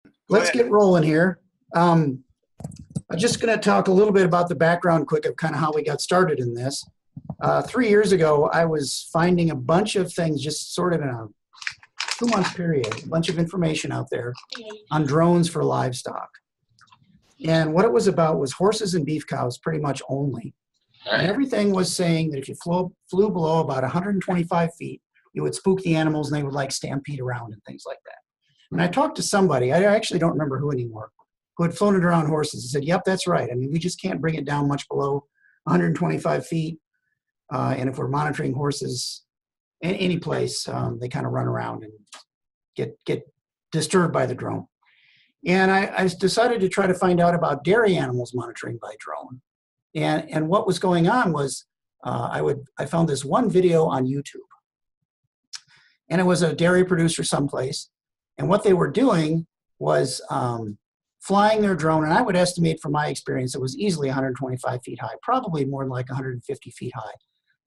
Go Let's ahead. get rolling here. I'm just going to talk a little bit about the background quick of kind of how we got started in this. 3 years ago, I was finding a bunch of things just sort of in a 2-month period, a bunch of information out there on drones for livestock. And what it was about was horses and beef cows pretty much only. And everything was saying that if you flew below about 125 feet, you would spook the animals and they would like stampede around and things like that. And I talked to somebody, I actually don't remember who anymore, who had flown it around horses and said, yep, that's right. I mean, we just can't bring it down much below 125 feet. And if we're monitoring horses in any place, they kind of run around and get disturbed by the drone. And I decided to try to find out about dairy animals monitoring by drone. And what was going on was I found this one video on YouTube. And it was a dairy producer someplace. And what they were doing was flying their drone, and I would estimate from my experience it was easily 125 feet high, probably more like 150 feet high,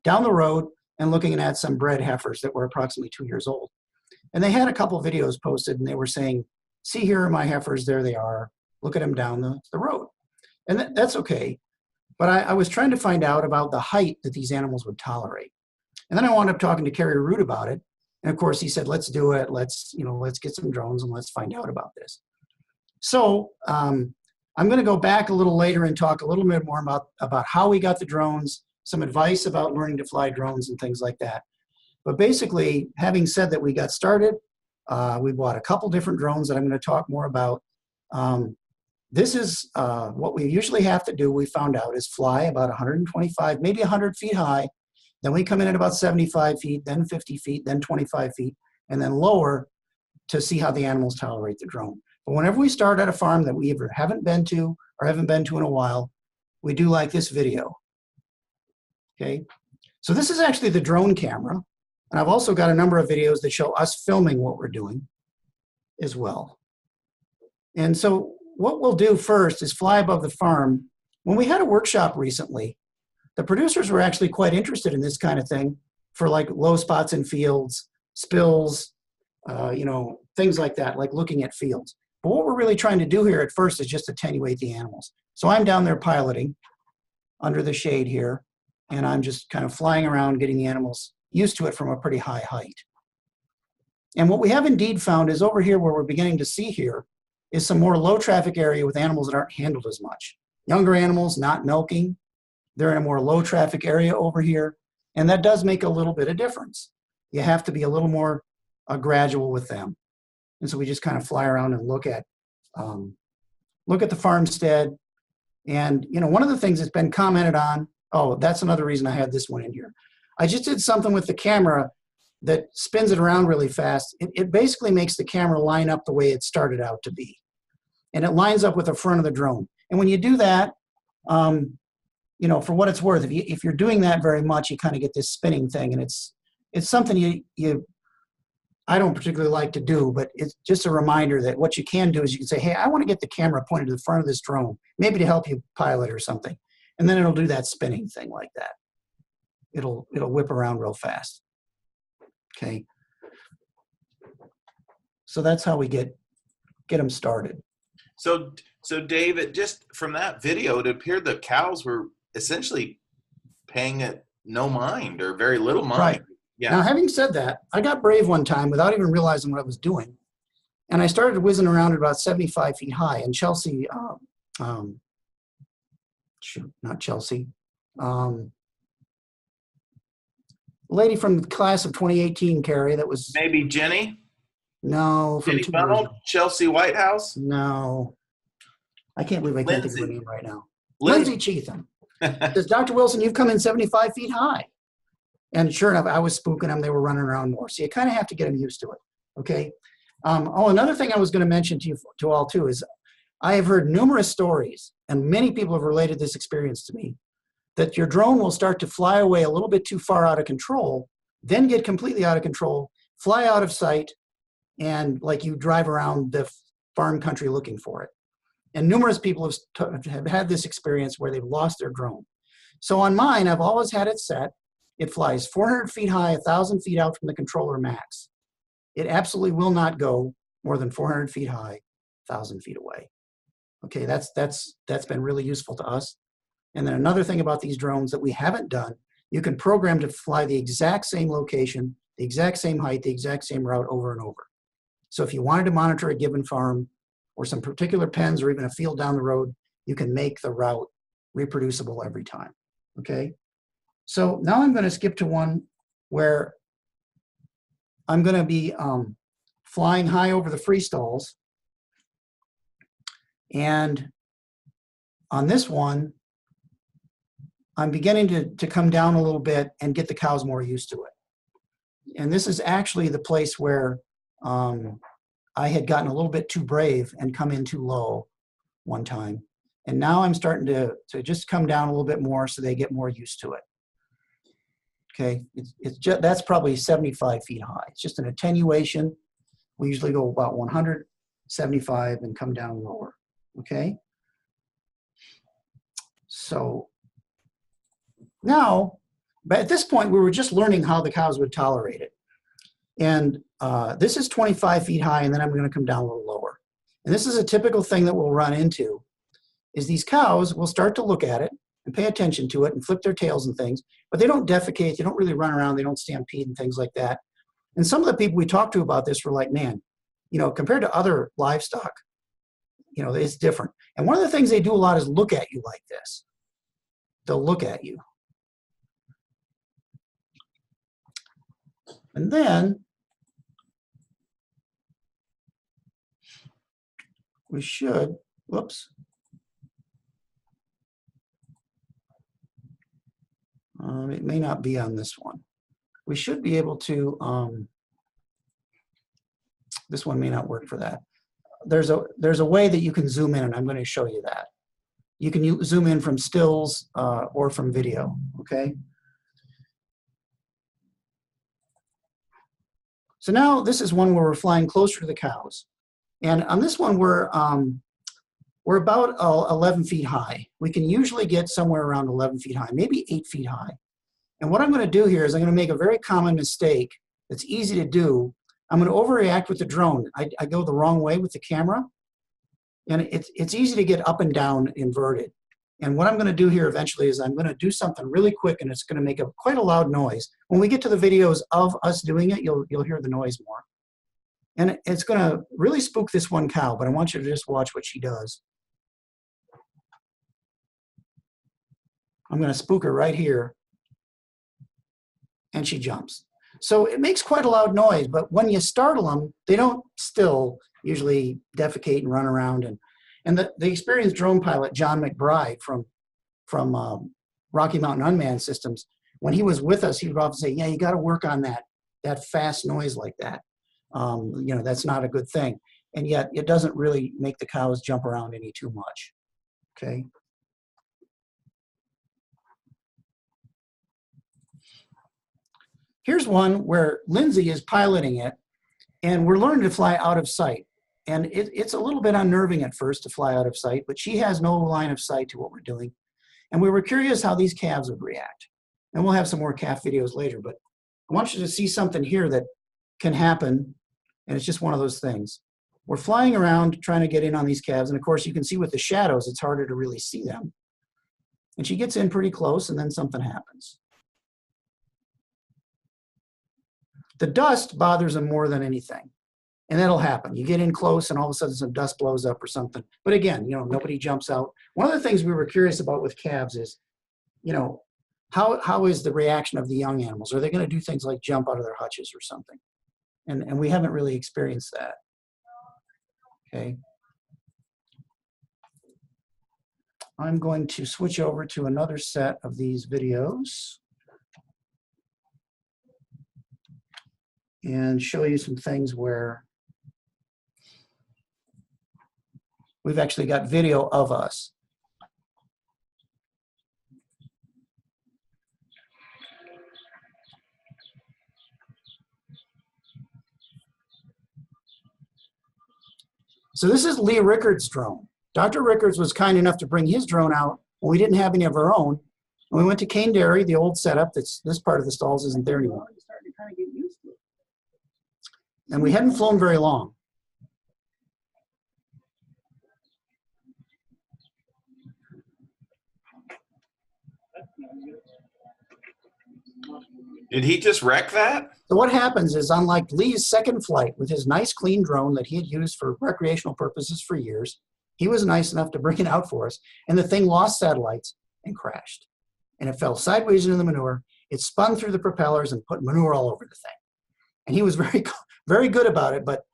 down the road and looking at some bred heifers that were approximately 2 years old. And they had a couple videos posted, and they were saying, see, here are my heifers, there they are, look at them down the road. And that's okay. But I was trying to find out about the height that these animals would tolerate. And then I wound up talking to Kerry Root about it. And of course he said, let's do it. Let's get some drones and let's find out about this. So I'm going to go back a little later and talk a little bit more about how we got the drones, some advice about learning to fly drones and things like that. But basically, having said that we got started, we bought a couple different drones that I'm going to talk more about. This is what we usually have to do, we found out, is fly about 125, maybe 100 feet high. Then we come in at about 75 feet, then 50 feet, then 25 feet, and then lower to see how the animals tolerate the drone. But whenever we start at a farm that we either haven't been to or haven't been to in a while, we do like this video. Okay, so this is actually the drone camera. And I've also got a number of videos that show us filming what we're doing as well. And so what we'll do first is fly above the farm. When we had a workshop recently, the producers were actually quite interested in this kind of thing for like low spots in fields, spills, things like that, like looking at fields. But what we're really trying to do here at first is just attenuate the animals. So I'm down there piloting under the shade here, and I'm just kind of flying around getting the animals used to it from a pretty high height. And what we have indeed found is over here where we're beginning to see here is some more low traffic area with animals that aren't handled as much. Younger animals not milking, they're in a more low traffic area over here, and that does make a little bit of difference. You have to be a little more gradual with them. And so we just kind of fly around and look at the farmstead. And one of the things that's been commented on, oh, that's another reason I had this one in here. I just did something with the camera that spins it around really fast. It basically makes the camera line up the way it started out to be. And it lines up with the front of the drone. And when you do that, for what it's worth, if you're doing that very much, you kind of get this spinning thing. And it's something I don't particularly like to do, but it's just a reminder that what you can do is you can say, hey, I want to get the camera pointed to the front of this drone, maybe to help you pilot or something. And then it'll do that spinning thing like that. It'll whip around real fast. Okay. So that's how we get them started. So David, just from that video, it appeared that cows were essentially paying it no mind or very little mind. Right. Yeah. Now, having said that, I got brave one time without even realizing what I was doing. And I started whizzing around at about 75 feet high. And Chelsea, not Chelsea, lady from the class of 2018, Carrie, that was... Maybe Jenny? No. From Jenny Funnel? Chelsea Whitehouse? No. I can't believe I can't think of her name right now. Lindsay Cheatham. Says, Dr. Wilson, you've come in 75 feet high. And sure enough, I was spooking them. They were running around more. So you kind of have to get them used to it. Okay. Another thing I was going to mention to all too is I have heard numerous stories, and many people have related this experience to me, that your drone will start to fly away a little bit too far out of control, then get completely out of control, fly out of sight, and like you drive around the farm country looking for it. And numerous people have had this experience where they've lost their drone. So on mine, I've always had it set. It flies 400 feet high, 1,000 feet out from the controller max. It absolutely will not go more than 400 feet high. 1,000 feet away. Okay, that's been really useful to us. And then another thing about these drones that we haven't done, you can program to fly the exact same location, the exact same height, the exact same route over and over. So if you wanted to monitor a given farm or some particular pens or even a field down the road, you can make the route reproducible every time. Okay, so now I'm going to skip to one where I'm going to be flying high over the free stalls. And on this one, I'm beginning to come down a little bit and get the cows more used to it. And this is actually the place where I had gotten a little bit too brave and come in too low one time. And now I'm starting to just come down a little bit more so they get more used to it. Okay, that's probably 75 feet high. It's just an attenuation. We usually go about 175 and come down lower. Okay, so now, but at this point, we were just learning how the cows would tolerate it. And this is 25 feet high, and then I'm going to come down a little lower. And this is a typical thing that we'll run into, is these cows will start to look at it and pay attention to it and flip their tails and things, but they don't defecate, they don't really run around, they don't stampede and things like that. And some of the people we talked to about this were like, man, you know, compared to other livestock, you know, it's different. And one of the things they do a lot is look at you like this. They'll look at you. And then we should, whoops. It may not be on this one. We should be able to, this one may not work for that. There's a way that you can zoom in, and I'm going to show you that. You can zoom in from stills or from video, okay? So now this is one where we're flying closer to the cows. And on this one, we're about 11 feet high. We can usually get somewhere around 11 feet high, maybe 8 feet high. And what I'm going to do here is I'm going to make a very common mistake that's easy to do. I'm going to overreact with the drone. I go the wrong way with the camera. And it's easy to get up and down inverted. And what I'm going to do here eventually is I'm going to do something really quick, and it's going to make quite a loud noise. When we get to the videos of us doing it, you'll hear the noise more. And it's going to really spook this one cow, but I want you to just watch what she does. I'm going to spook her right here, and she jumps. So it makes quite a loud noise, but when you startle them, they don't still usually defecate and run around. And the experienced drone pilot, John McBride from Rocky Mountain Unmanned Systems, when he was with us, he would often say, yeah, you got to work on that fast noise like that. You know, that's not a good thing. And yet it doesn't really make the cows jump around any too much, okay? Here's one where Lindsay is piloting it, and we're learning to fly out of sight. And it's a little bit unnerving at first to fly out of sight, but she has no line of sight to what we're doing. And we were curious how these calves would react. And we'll have some more calf videos later, but I want you to see something here that can happen, and it's just one of those things. We're flying around trying to get in on these calves, and of course you can see with the shadows, it's harder to really see them. And she gets in pretty close, and then something happens. The dust bothers them more than anything. And that'll happen. You get in close and all of a sudden some dust blows up or something. But again, you know, nobody jumps out. One of the things we were curious about with calves is, you know, how is the reaction of the young animals? Are they going to do things like jump out of their hutches or something? And we haven't really experienced that. Okay. I'm going to switch over to another set of these videos and show you some things where we've actually got video of us. So this is Lee Rickard's drone. Dr. Rickards was kind enough to bring his drone out when we didn't have any of our own. And we went to Cane Dairy, the old setup. That's this part of the stalls isn't there anymore. And we hadn't flown very long. Did he just wreck that? So what happens is, unlike Lee's second flight with his nice clean drone that he had used for recreational purposes for years, he was nice enough to bring it out for us, and the thing lost satellites and crashed. And it fell sideways into the manure. It spun through the propellers and put manure all over the thing. And he was very good about it, but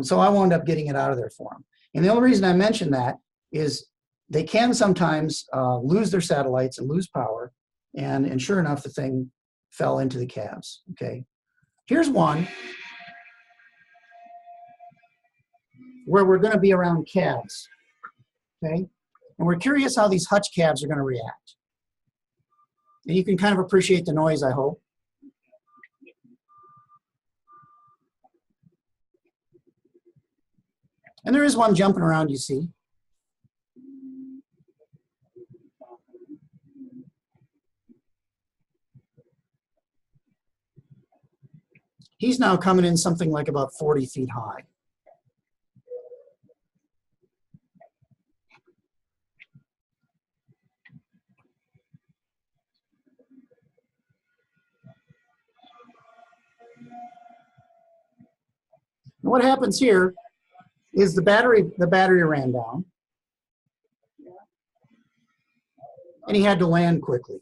so I wound up getting it out of there for him. And the only reason I mention that is they can sometimes lose their satellites and lose power, and sure enough, the thing fell into the calves, okay? Here's one where we're gonna be around calves, okay? And we're curious how these hutch calves are gonna react. And you can kind of appreciate the noise, I hope. And there is one jumping around, you see. He's now coming in something like about 40 feet high. And what happens here is the battery ran down, and he had to land quickly.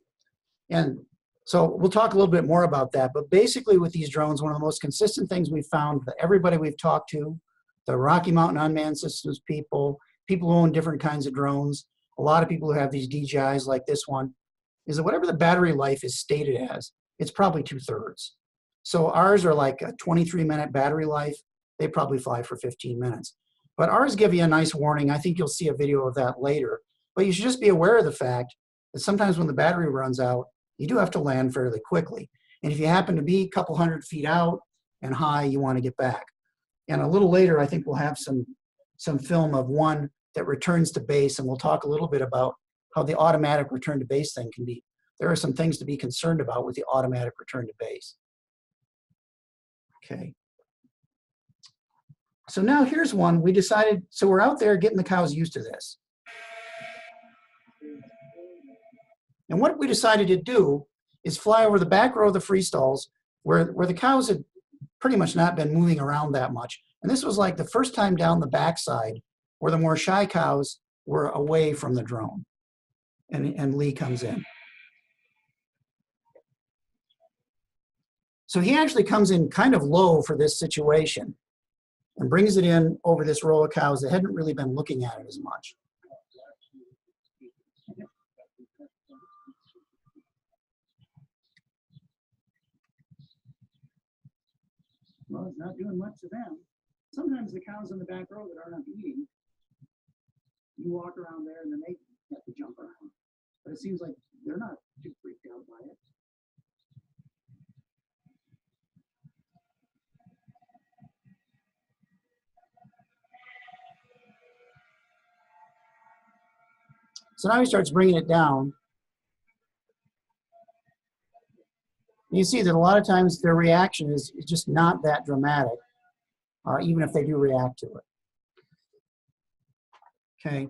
And so we'll talk a little bit more about that, but basically with these drones, one of the most consistent things we've found that everybody we've talked to, the Rocky Mountain Unmanned Systems people who own different kinds of drones, a lot of people who have these DJIs like this one, is that whatever the battery life is stated as, it's probably 2/3. So ours are like a 23-minute battery life. They probably fly for 15 minutes. But ours give you a nice warning. I think you'll see a video of that later. But you should just be aware of the fact that sometimes when the battery runs out, you do have to land fairly quickly. And if you happen to be a couple hundred feet out and high, you want to get back. And a little later, I think we'll have some film of one that returns to base, and we'll talk a little bit about how the automatic return to base thing can be. There are some things to be concerned about with the automatic return to base. Okay. So now here's one we decided, so we're out there getting the cows used to this. And what we decided to do is fly over the back row of the free stalls where the cows had pretty much not been moving around that much. And this was like the first time down the backside where the more shy cows were away from the drone. And Lee comes in. So he actually comes in kind of low for this situation and brings it in over this row of cows that hadn't really been looking at it as much. Well, it's not doing much to them. Sometimes the cows in the back row that aren't eating, you walk around there and then they have to jump around. But it seems like they're not too freaked out by it. So now he starts bringing it down. You see that a lot of times their reaction is just not that dramatic, even if they do react to it. Okay.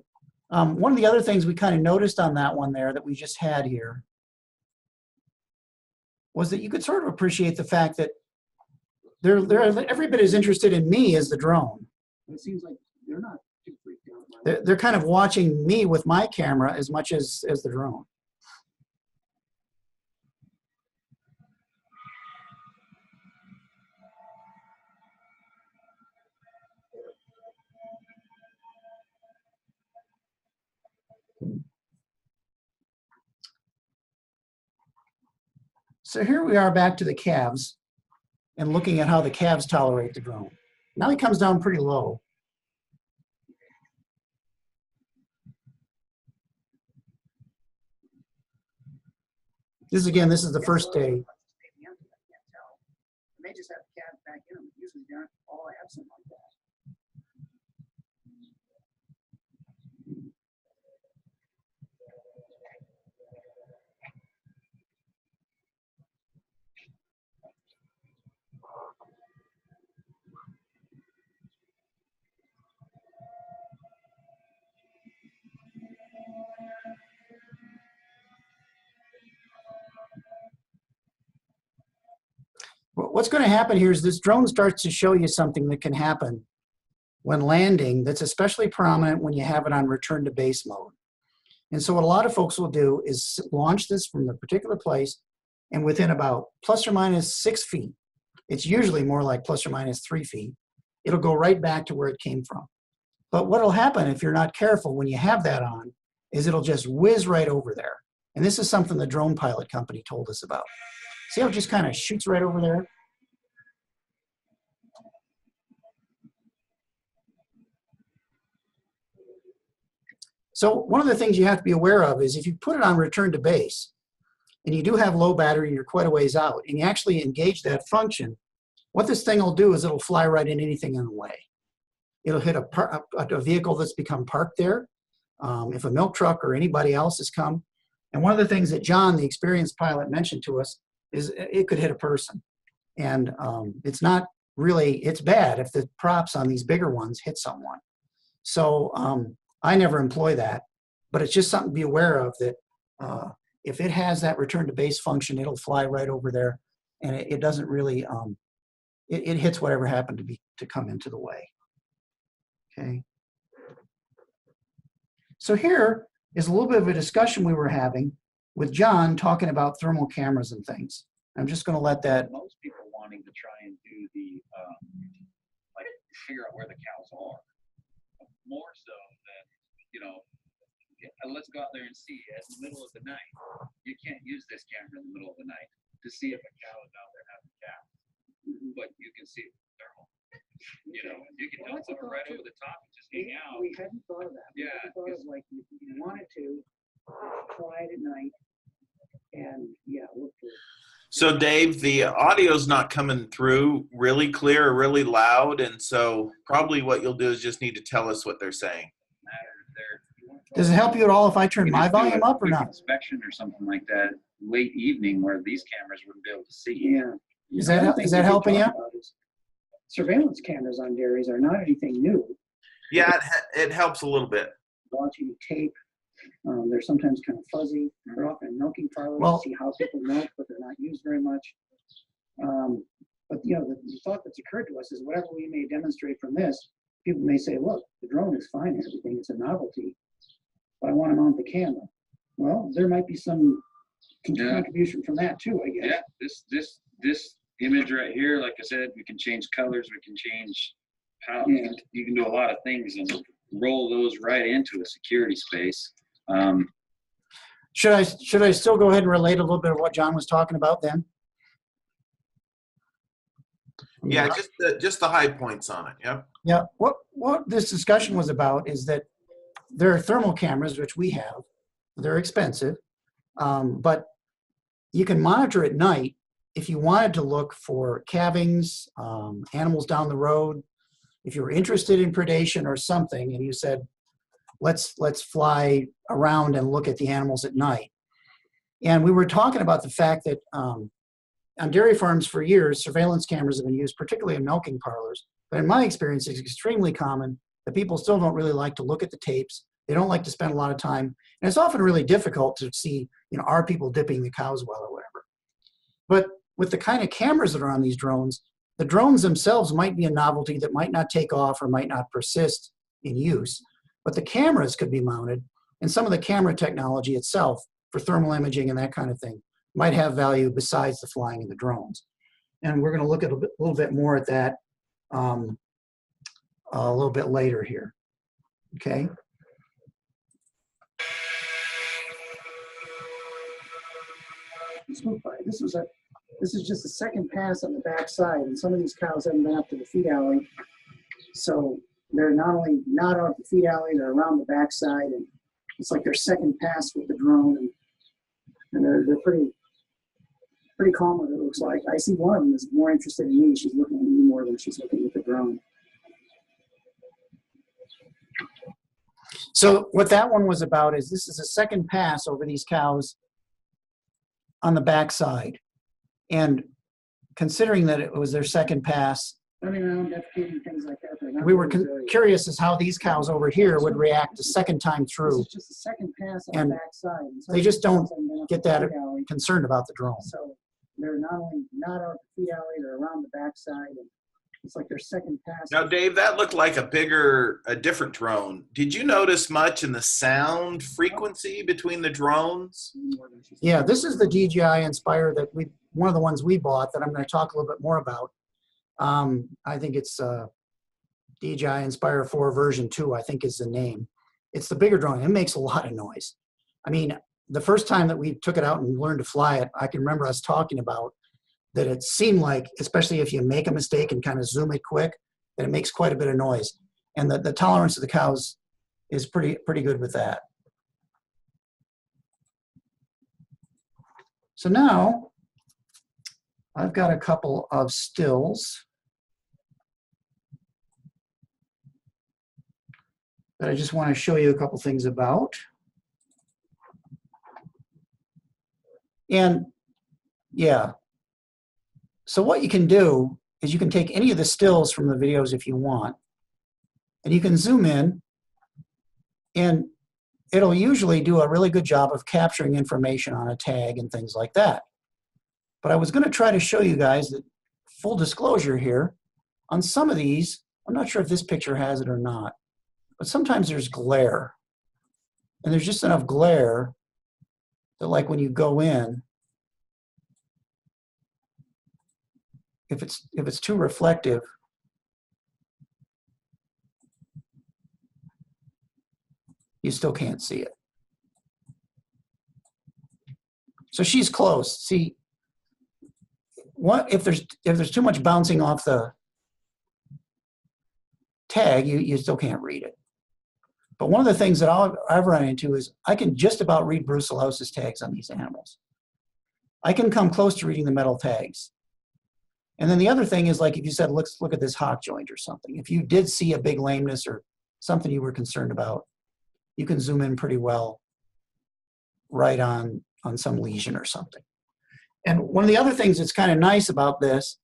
One of the other things we kind of noticed on that one there that we just had here was that you could sort of appreciate the fact that they're every bit as interested in me as the drone. It seems like they're not too freaked out. They're kind of watching me with my camera as much as the drone. So here we are back to the calves and looking at how the calves tolerate the drone. Now he comes down pretty low. This is the first day. They just have calves back in them. Usually they aren't all absent like that. what's going to happen here is this drone starts to show you something that can happen when landing that's especially prominent when you have it on return to base mode. And so what a lot of folks will do is launch this from a particular place, and within about plus or minus 6 feet, it's usually more like plus or minus 3 feet, it'll go right back to where it came from. But what will happen if you're not careful when you have that on is it'll just whiz right over there. And this is something the drone pilot company told us about. See how it just kind of shoots right over there? So one of the things you have to be aware of is if you put it on return to base and you do have low battery and you're quite a ways out and you actually engage that function, what this thing will do is it'll fly right in anything in the way. It'll hit a vehicle that's become parked there, if a milk truck or anybody else has come. And one of the things that John, the experienced pilot, mentioned to us is it could hit a person. And it's not really, it's bad if the props on these bigger ones hit someone. So I never employ that, but it's just something to be aware of, that if it has that return to base function, it'll fly right over there, and it doesn't really, it hits whatever happened to come into the way. Okay. So here is a little bit of a discussion we were having with John talking about thermal cameras and things. I'm just going to let that. Most people wanting to try and do the, like, figure out where the cows are. More so than, you know, let's go out there and see at the middle of the night. You can't use this camera in the middle of the night to see if a cow is out there having calves, but you can see it with thermal. You know, you can dump it right over the top and just hang out. We hadn't thought of that. We hadn't thought of, like, if you wanted to try it at night, and yeah, look for it. So Dave, the audio's not coming through really clear or really loud, and so probably what you'll do is just need to tell us what they're saying. Does it help you at all if I turn my volume up or not? Inspection or something like that late evening where these cameras wouldn't be able to see. Yeah. Is that helping you? Surveillance cameras on dairies are not anything new. Yeah, it helps a little bit. Watching tape, they're sometimes kind of fuzzy. They're often milking parlors to see how people milk, but they're not used very much. But you know, the thought that's occurred to us is whatever we may demonstrate from this, people may say, look, the drone is fine and everything, it's a novelty, but I want to mount the camera. Well, there might be some contribution from that too, I guess. Yeah, this image right here, like I said, we can change colors, we can change how you can do a lot of things and roll those right into a security space. Should I still go ahead and relate a little bit of what John was talking about then? Yeah, just the high points on it. Yeah. Yeah. What this discussion was about is that there are thermal cameras, which we have. They're expensive, but you can monitor at night if you wanted to look for calvings, animals down the road. If you were interested in predation or something, and you said, let's fly around and look at the animals at night. And we were talking about the fact that on dairy farms for years, surveillance cameras have been used, particularly in milking parlors. But in my experience, it's extremely common that people still don't really like to look at the tapes. They don't like to spend a lot of time. And it's often really difficult to see, you know, are people dipping the cows well or whatever. But with the kind of cameras that are on these drones, the drones themselves might be a novelty that might not take off or might not persist in use. But the cameras could be mounted, and some of the camera technology itself for thermal imaging and that kind of thing might have value besides the flying of the drones. And we're going to look at a little bit more at that a little bit later here. Okay. This is just a second pass on the back side, and some of these cows haven't been up to the feed alley, so they're not only not out the feed alley, they're around the back side, and it's like their second pass with the drone, and they're pretty calm with it, looks like. I see one of them is more interested in me. She's looking at me more than she's looking at the drone. So what that one was about is this is a second pass over these cows on the back side. And considering that it was their second pass, Running around, defecating, things like that. we were curious as how these cows over here would react the second time through. This is just a second pass on And the back side. they just don't get that concerned about the drone. So they're not only not out the feed alley, they're around the backside, and it's like their second pass. Now, Dave, that looked like a different drone. Did you notice much in the sound frequency between the drones? Yeah, this is the DJI Inspire that one of the ones we bought that I'm going to talk a little bit more about. I think it's DJI Inspire 4 version 2, I think is the name. It's the bigger drone. It makes a lot of noise. I mean, the first time that we took it out and learned to fly it, I can remember us talking about that it seemed like, especially if you make a mistake and kind of zoom it quick, that it makes quite a bit of noise. And the tolerance of the cows is pretty good with that. So now I've got a couple of stills that I just want to show you a couple things about. And yeah, so what you can do is you can take any of the stills from the videos if you want, and you can zoom in, and it'll usually do a really good job of capturing information on a tag and things like that. But I was going to try to show you guys that, full disclosure here, on some of these, I'm not sure if this picture has it or not, but sometimes there's glare. And there's just enough glare that, like, when you go in, if it's too reflective, you still can't see it. So she's close. See, what if there's too much bouncing off the tag, you still can't read it. But one of the things that I've run into is I can just about read brucellosis tags on these animals. I can come close to reading the metal tags. And then the other thing is, like, if you said, let's look at this hock joint or something. If you did see a big lameness or something you were concerned about, you can zoom in pretty well right on some lesion or something. And one of the other things that's kind of nice about this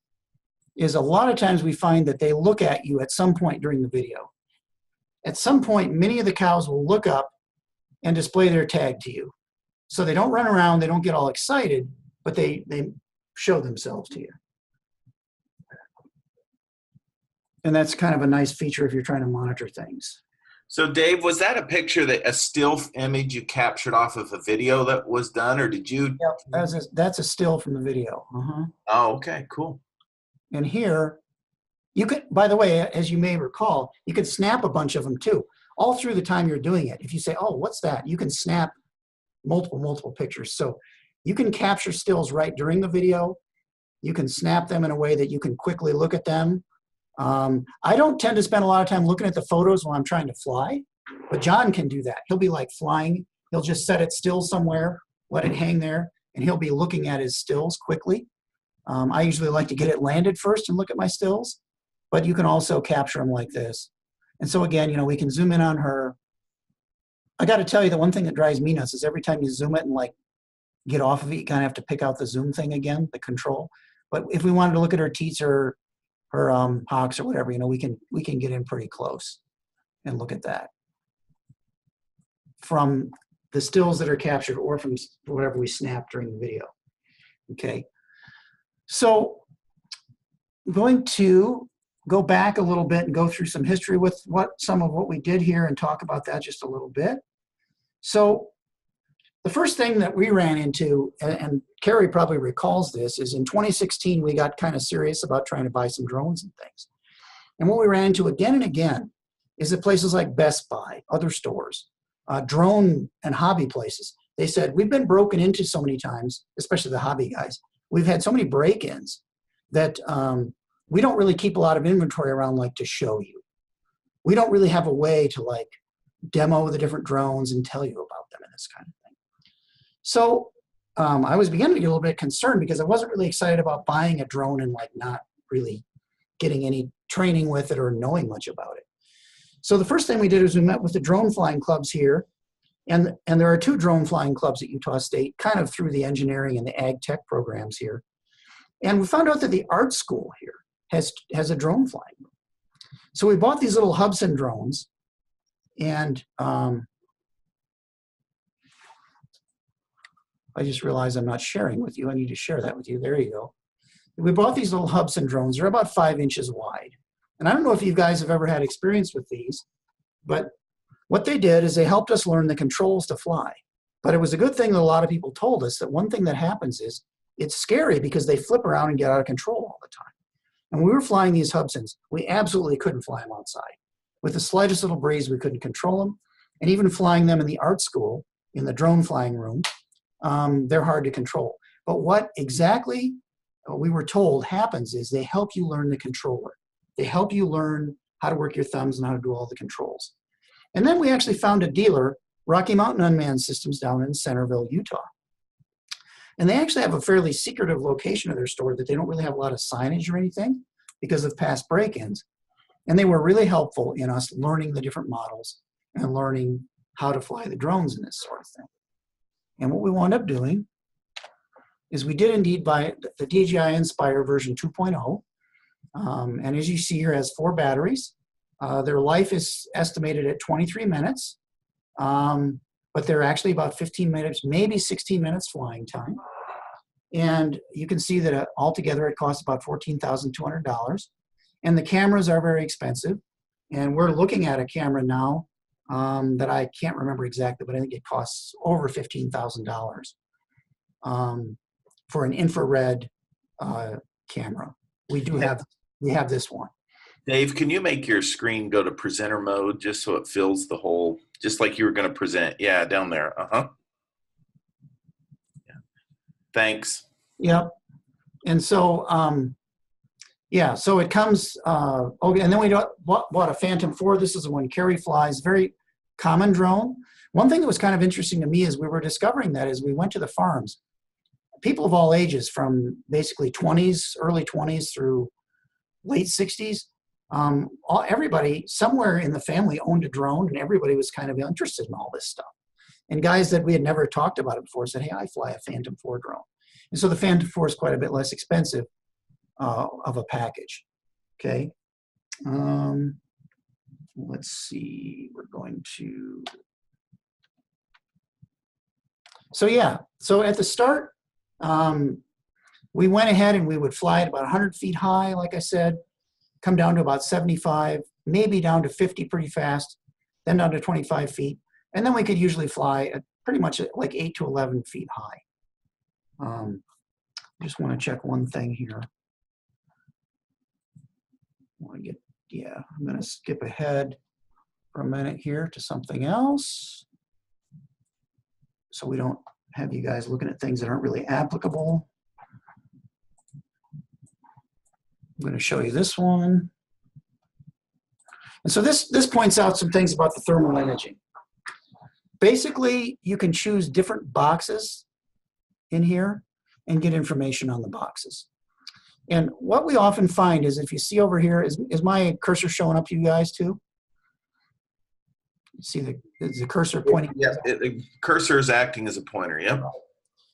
is a lot of times we find that they look at you at some point during the video. At some point, many of the cows will look up and display their tag to you. So they don't run around, they don't get all excited, but they show themselves to you. And that's kind of a nice feature if you're trying to monitor things. So, Dave, was that a still image you captured off of a video that was done, or did you? Yep, that's a still from the video. Oh, okay, cool. And here, you could, by the way, as you may recall, you could snap a bunch of them too, all through the time you're doing it. If you say, oh, what's that? You can snap multiple pictures. So you can capture stills right during the video. You can snap them in a way that you can quickly look at them. I don't tend to spend a lot of time looking at the photos when I'm trying to fly, but John can do that. He'll be like flying. He'll just set it still somewhere, let it hang there, and he'll be looking at his stills quickly. I usually like to get it landed first and look at my stills, but you can also capture them like this. And so again, you know, we can zoom in on her. I got to tell you, the one thing that drives me nuts is every time you zoom it and like get off of it, you kind of have to pick out the zoom thing again, the control. But if we wanted to look at her teats or her hocks or whatever, you know, we can get in pretty close and look at that from the stills that are captured or from whatever we snapped during the video. Okay, so I'm going to go back a little bit and go through some history with some of what we did here and talk about that just a little bit. So the first thing that we ran into, and Carrie probably recalls this, is in 2016 we got kind of serious about trying to buy some drones and things. And what we ran into again and again is at places like Best Buy, other stores, drone and hobby places. They said, we've been broken into so many times, especially the hobby guys. We've had so many break-ins that we don't really keep a lot of inventory around like to show you. We don't really have a way to like demo the different drones and tell you about them and this kind of thing. So I was beginning to get a little bit concerned because I wasn't really excited about buying a drone and like not really getting any training with it or knowing much about it. So the first thing we did is we met with the drone flying clubs here. And there are 2 drone flying clubs at Utah State, kind of through the engineering and the ag tech programs here. And we found out that the art school here has a drone flying room. So we bought these little Hubsan drones, and I just realized I'm not sharing with you. I need to share that with you. There you go. We bought these little Hubsan drones. They're about 5 inches wide. And I don't know if you guys have ever had experience with these, but what they did is they helped us learn the controls to fly. But it was a good thing that a lot of people told us that one thing that happens is it's scary because they flip around and get out of control all the time. And when we were flying these Hubsans, we absolutely couldn't fly them outside. With the slightest little breeze, we couldn't control them. And even flying them in the art school, in the drone flying room, they're hard to control. But what exactly we were told happens is they help you learn the controller. They help you learn how to work your thumbs and how to do all the controls. And then we actually found a dealer, Rocky Mountain Unmanned Systems, down in Centerville, Utah. And they actually have a fairly secretive location of their store that they don't really have a lot of signage or anything because of past break-ins. And they were really helpful in us learning the different models and learning how to fly the drones and this sort of thing. And what we wound up doing is we did indeed buy the DJI Inspire version 2.0. And as you see here, it has 4 batteries. Their life is estimated at 23 minutes, but they're actually about 15 minutes, maybe 16 minutes flying time. And you can see that altogether it costs about $14,200. And the cameras are very expensive. And we're looking at a camera now that I can't remember exactly, but I think it costs over $15,000 for an infrared camera. We have this one. Dave, can you make your screen go to presenter mode just so it fills the whole, just like you were going to present? Yeah, down there. Yeah. Thanks. Yep. And so, yeah, so it comes, okay, and then we bought a Phantom 4. This is the one Carrie flies, very common drone. One thing that was kind of interesting to me is we were discovering that as we went to the farms, people of all ages from basically 20s, early 20s through late 60s, everybody somewhere in the family owned a drone, and everybody was kind of interested in all this stuff. And guys that we had never talked about it before said, hey, I fly a Phantom 4 drone. And so the Phantom 4 is quite a bit less expensive of a package. Okay. Let's see, we're going to, so yeah, so at the start, we went ahead and we would fly at about 100 feet high, like I said, come down to about 75, maybe down to 50 pretty fast, then down to 25 feet. And then we could usually fly at pretty much at like 8 to 11 feet high. Just want to check one thing here. I'm going to skip ahead for a minute here to something else, so we don't have you guys looking at things that aren't really applicable. I'm going to show you this one. And so this points out some things about the thermal imaging. Basically, you can choose different boxes in here and get information on the boxes. And what we often find is, if you see over here, is my cursor showing up to you guys too? You see the cursor pointing? Yeah, the cursor is acting as a pointer, yep.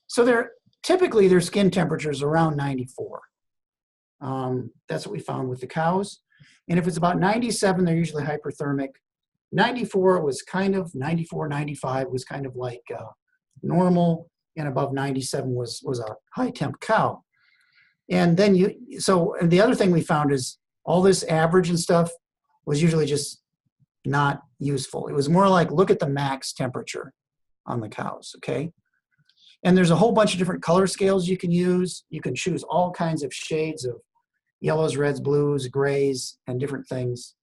So typically their skin temperature is around 94. That's what we found with the cows. And if it's about 97, they're usually hyperthermic. 94 was kind of, 94, 95 was kind of like normal, and above 97 was a high temp cow. And then and the other thing we found is all this average and stuff was usually just not useful. It was more like, look at the max temperature on the cows, okay? And there's a whole bunch of different color scales you can use. You can choose all kinds of shades of yellows, reds, blues, grays, and different things.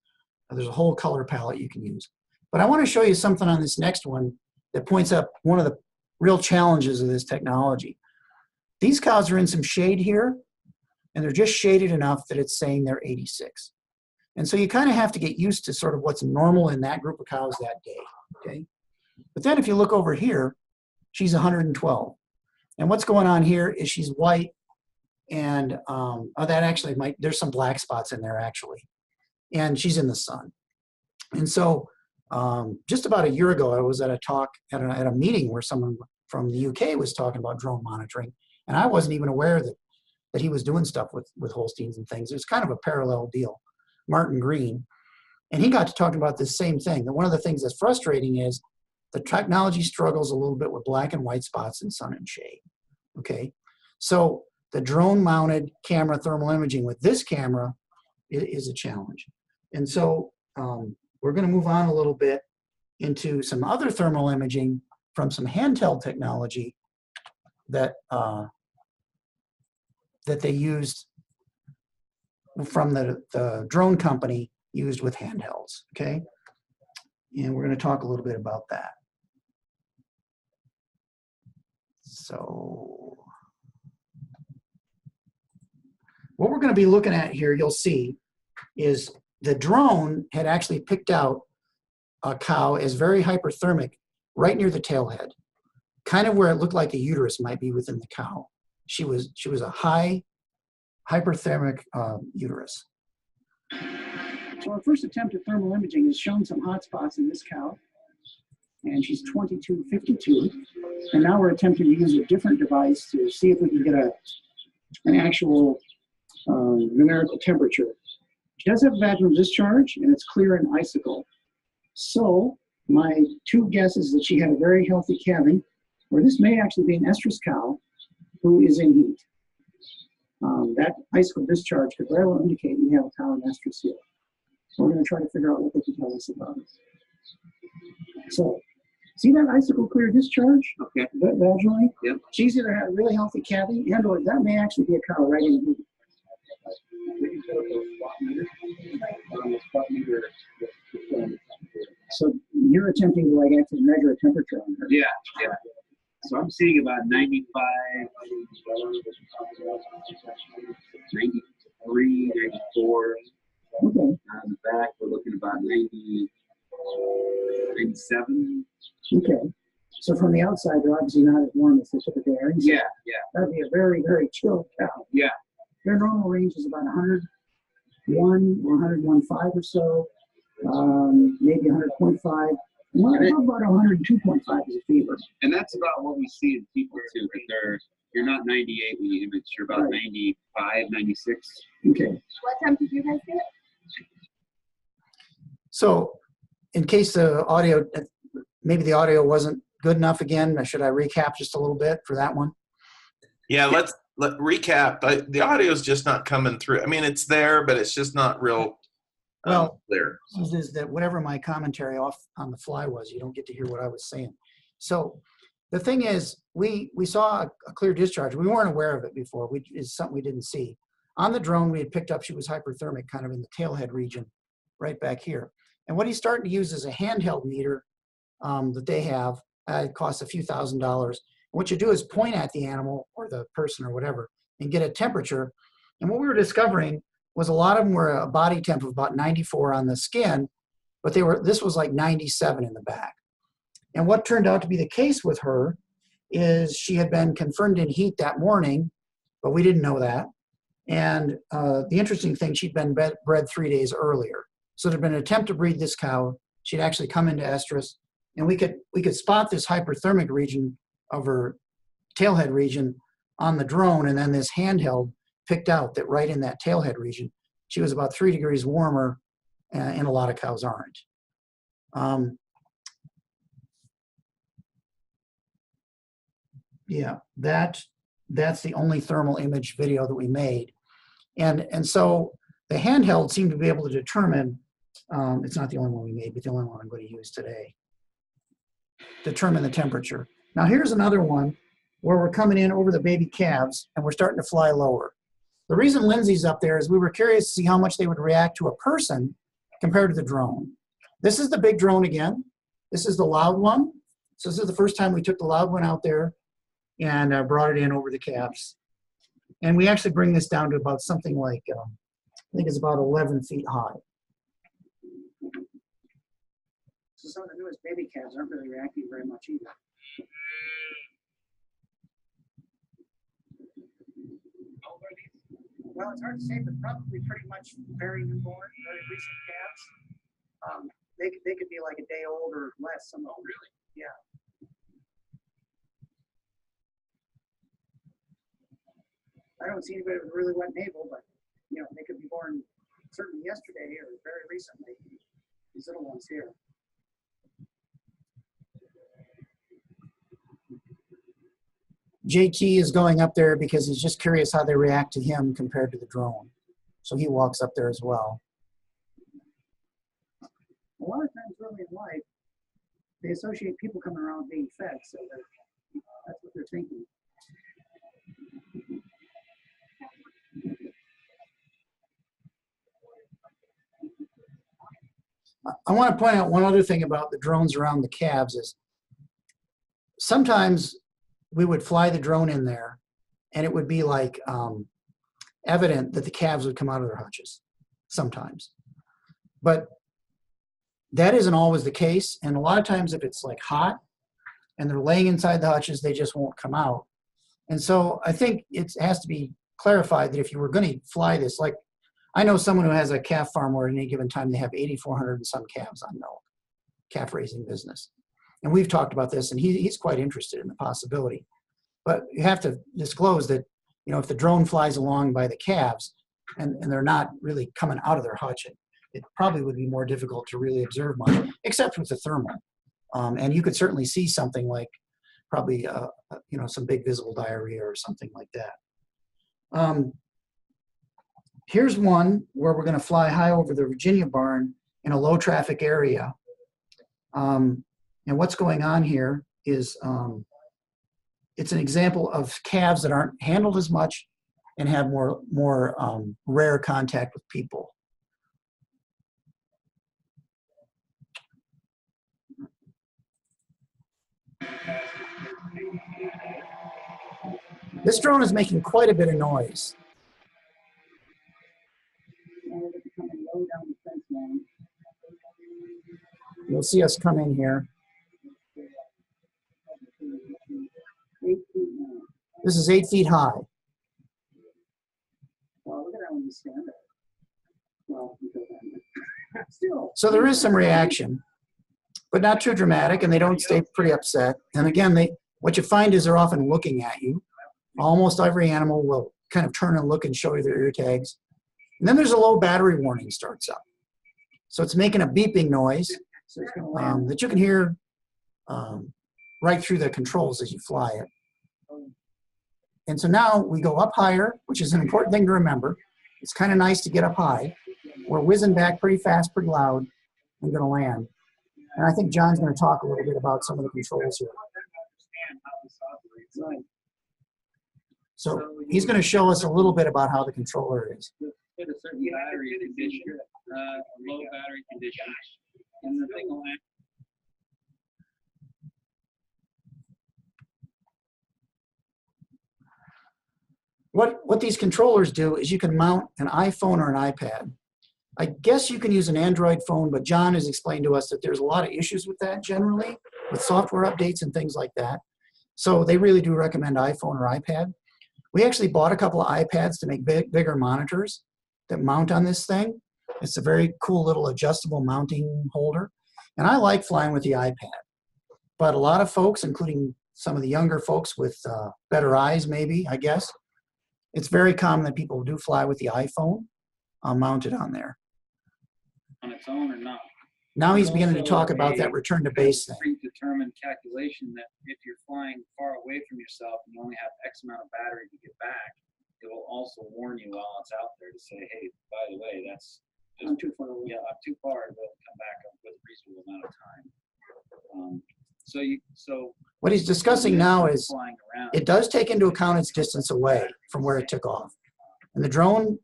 There's a whole color palette you can use. But I want to show you something on this next one that points up one of the real challenges of this technology. These cows are in some shade here, and they're just shaded enough that it's saying they're 86. And so you kind of have to get used to sort of what's normal in that group of cows that day, okay? But then if you look over here, she's 112. And what's going on here is she's white, and that actually there's some black spots in there actually. And she's in the sun. And so just about a year ago, I was at a talk, at a meeting where someone from the UK was talking about drone monitoring. And I wasn't even aware that he was doing stuff with Holsteins and things. It was kind of a parallel deal. Martin Green. And he got to talking about this same thing. And one of the things that's frustrating is The technology struggles a little bit with black and white spots in sun and shade. Okay, so the drone mounted camera thermal imaging with this camera is a challenge. And so we're going to move on a little bit into some other thermal imaging from some handheld technology that that they used from the drone company used with handhelds. Okay, and we're going to talk a little bit about that. So what we're going to be looking at here, you'll see, is the drone had actually picked out a cow as very hyperthermic right near the tailhead, kind of where it looked like a uterus might be within the cow. She was a high hyperthermic uterus. So our first attempt at thermal imaging has shown some hot spots in this cow, and she's 2252. And now we're attempting to use a different device to see if we can get an actual numerical temperature. She does have vaginal discharge, and it's clear and icicle. So my two guesses that she had a very healthy calving, or this may actually be an estrus cow who is in heat. That icicle discharge could very well indicate we have a cow in estrus here. So we're going to try to figure out what they can tell us about it. So, see that icicle clear discharge? Okay. Vaginally? Yep. She's either had a really healthy calving, and or that may actually be a cow right in heat. So you're attempting to like actually measure a temperature on her. Yeah, yeah. So I'm seeing about 95, 93, 94. Okay. On the back, we're looking about 90, 97. Okay. So from the outside, they're obviously not as warm as they typically are. Yeah, yeah. That'd be a very, very chilled cow. Yeah. Their normal range is about 101 or 101.5 or so, maybe 100.5. How about 102.5 is a fever? And that's about what we see in people too, that you're not 98 when you image, you're about 95, 96. Okay. What time did you guys get? So in case the audio, maybe the audio wasn't good enough again, should I recap just a little bit for that one? Yeah, let's recap. The audio is just not coming through. I mean, it's there, but it's just not real clear. Is that whatever my commentary off on the fly was, you don't get to hear what I was saying. So the thing is, we saw a clear discharge. We weren't aware of it before. It's something we didn't see. On the drone, we had picked up she was hyperthermic kind of in the tailhead region right back here. And what he's starting to use is a handheld meter that they have. It costs a few $1,000s. And what you do is point at the animal or the person or whatever and get a temperature. And what we were discovering was a lot of them were a body temp of about 94 on the skin, but this was like 97 in the back. And what turned out to be the case with her is she had been confirmed in heat that morning, but we didn't know that. And the interesting thing, she'd been bred 3 days earlier. So there'd been an attempt to breed this cow. She'd actually come into estrus, and we could spot this hyperthermic region of her tailhead region on the drone, and then this handheld picked out that right in that tailhead region, she was about 3 degrees warmer, and a lot of cows aren't. Yeah, that's the only thermal image video that we made. And so the handheld seemed to be able to determine, it's not the only one we made, but the only one I'm going to use today, determine the temperature. Now here's another one where we're coming in over the baby calves and we're starting to fly lower. The reason Lindsay's up there is we were curious to see how much they would react to a person compared to the drone. This is the big drone again. This is the loud one. So this is the first time we took the loud one out there and brought it in over the calves. And we actually bring this down to about something like, I think it's about 11 feet high. So some of the newest baby calves aren't really reacting very much either. Well, it's hard to say, but probably pretty much very newborn, very recent calves. They could be like a day old or less. Some of them. Really? Yeah. I don't see anybody with a really wet navel, but you know, they could be born certainly yesterday or very recently. These little ones here. JT is going up there because he's just curious how they react to him compared to the drone. So he walks up there as well. A lot of times early in life, they associate people coming around being fed, so that's what they're thinking. I want to point out one other thing about the drones around the calves is sometimes we would fly the drone in there and it would be like evident that the calves would come out of their hutches sometimes. But that isn't always the case. And a lot of times if it's like hot and they're laying inside the hutches, they just won't come out. And so I think it has to be clarified that if you were going to fly this, like I know someone who has a calf farm where at any given time they have 8,400 and some calves on milk, calf raising business. And we've talked about this and he's quite interested in the possibility. But you have to disclose that, you know, if the drone flies along by the calves and they're not really coming out of their hutch, it probably would be more difficult to really observe much, except with the thermal. And you could certainly see something like probably, you know, some big visible diarrhea or something like that. Here's one where we're going to fly high over the Virginia barn in a low traffic area. And what's going on here is it's an example of calves that aren't handled as much and have more rare contact with people. This drone is making quite a bit of noise. You'll see us come in here. This is 8 feet high. Well, look at that when you stand up. Well, so there is some reaction, but not too dramatic, and they don't stay pretty upset. And again, what you find is they're often looking at you. Almost every animal will kind of turn and look and show you their ear tags. And then there's a low battery warning starts up. So it's making a beeping noise that you can hear right through the controls as you fly it. And so now we go up higher, which is an important thing to remember. It's kind of nice to get up high. We're whizzing back pretty fast, pretty loud, and going to land. And I think John's going to talk a little bit about some of the controls here. So he's going to show us a little bit about how the controller is. Hit a certain battery condition, low battery condition, and the thing will act. What these controllers do is you can mount an iPhone or an iPad. I guess you can use an Android phone, but John has explained to us that there's a lot of issues with that generally, with software updates and things like that. So they really do recommend iPhone or iPad. We actually bought a couple of iPads to make bigger monitors that mount on this thing. It's a very cool little adjustable mounting holder. And I like flying with the iPad. But a lot of folks, including some of the younger folks with better eyes maybe, I guess, it's very common that people do fly with the iPhone mounted on there. On its own or not? Now he's beginning to talk about that return to base thing. Predetermined calculation that if you're flying far away from yourself and you only have X amount of battery to get back, it will also warn you while it's out there to say, hey, by the way, that's just, I'm too far away. Yeah, I'm too far to come back with a reasonable amount of time. So what he's discussing now is it does take into account its distance away from where it took off. And the drone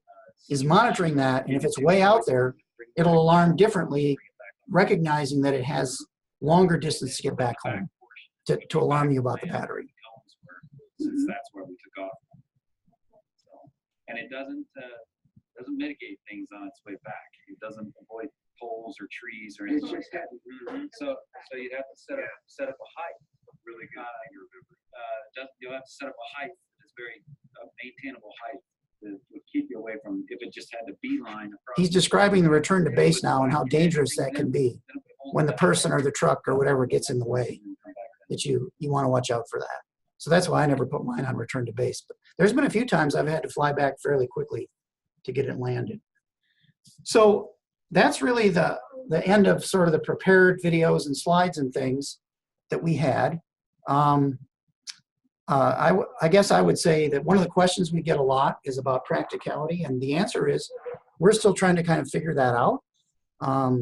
is monitoring that, and if it's way out there, it'll alarm differently, recognizing that it has longer distance to get back home to alarm you about the battery. Since that's where we took off. So, and it doesn't mitigate things on its way back. It doesn't avoid poles or trees or anything like that. So you'd have to set up a height. Really good. You'll have to set up a height that's very maintainable height that would keep you away from if it just had to beeline across. He's describing the return to base now and how dangerous that can be when the person or the truck or whatever gets in the way. That you want to watch out for that. So that's why I never put mine on return to base. But there's been a few times I've had to fly back fairly quickly to get it landed. So that's really the end of sort of the prepared videos and slides and things that we had. I guess I would say that one of the questions we get a lot is about practicality, and the answer is we're still trying to kind of figure that out.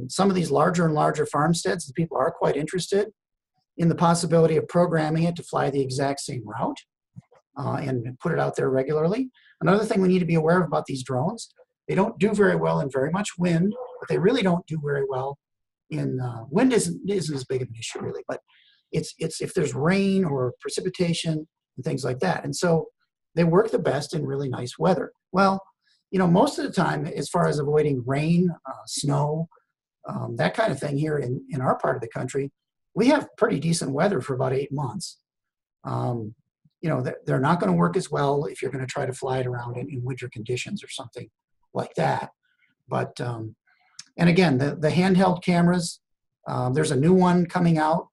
Some of these larger and larger farmsteads, the people are quite interested in the possibility of programming it to fly the exact same route and put it out there regularly. Another thing we need to be aware of about these drones, they don't do very well in very much wind, but they really don't do very well in wind isn't as big of an issue really, but it's if there's rain or precipitation and things like that. And so they work the best in really nice weather. Well, you know, most of the time, as far as avoiding rain, snow, that kind of thing here in our part of the country, we have pretty decent weather for about 8 months. You know, they're not going to work as well if you're going to try to fly it around in winter conditions or something like that. But, and again, the handheld cameras, there's a new one coming out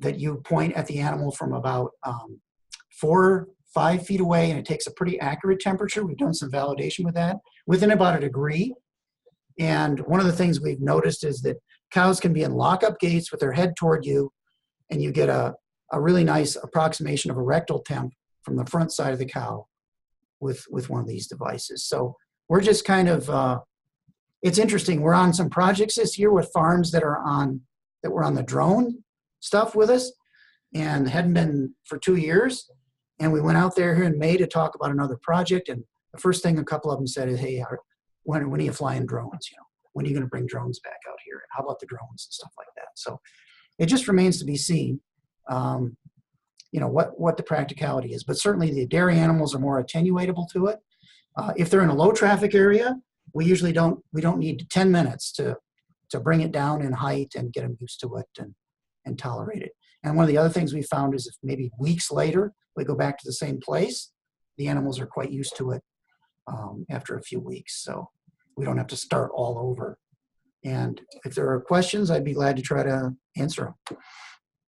that you point at the animal from about 4 or 5 feet away, and it takes a pretty accurate temperature. We've done some validation with that, within about a degree. And one of the things we've noticed is that cows can be in lockup gaits with their head toward you, and you get a really nice approximation of a rectal temp from the front side of the cow with one of these devices. So we're just kind of, it's interesting. We're on some projects this year with farms that were on the drone stuff with us and hadn't been for 2 years. And we went out there here in May to talk about another project. And the first thing a couple of them said is, hey, when are you flying drones? You know, when are you going to bring drones back out here? And how about the drones and stuff like that? So it just remains to be seen, you know, what the practicality is. But certainly the dairy animals are more attenuatable to it. If they're in a low traffic area, we don't need 10 minutes to bring it down in height and get them used to it and tolerate it. And one of the other things we found is if maybe weeks later we go back to the same place, the animals are quite used to it after a few weeks. So we don't have to start all over. And if there are questions, I'd be glad to try to answer them.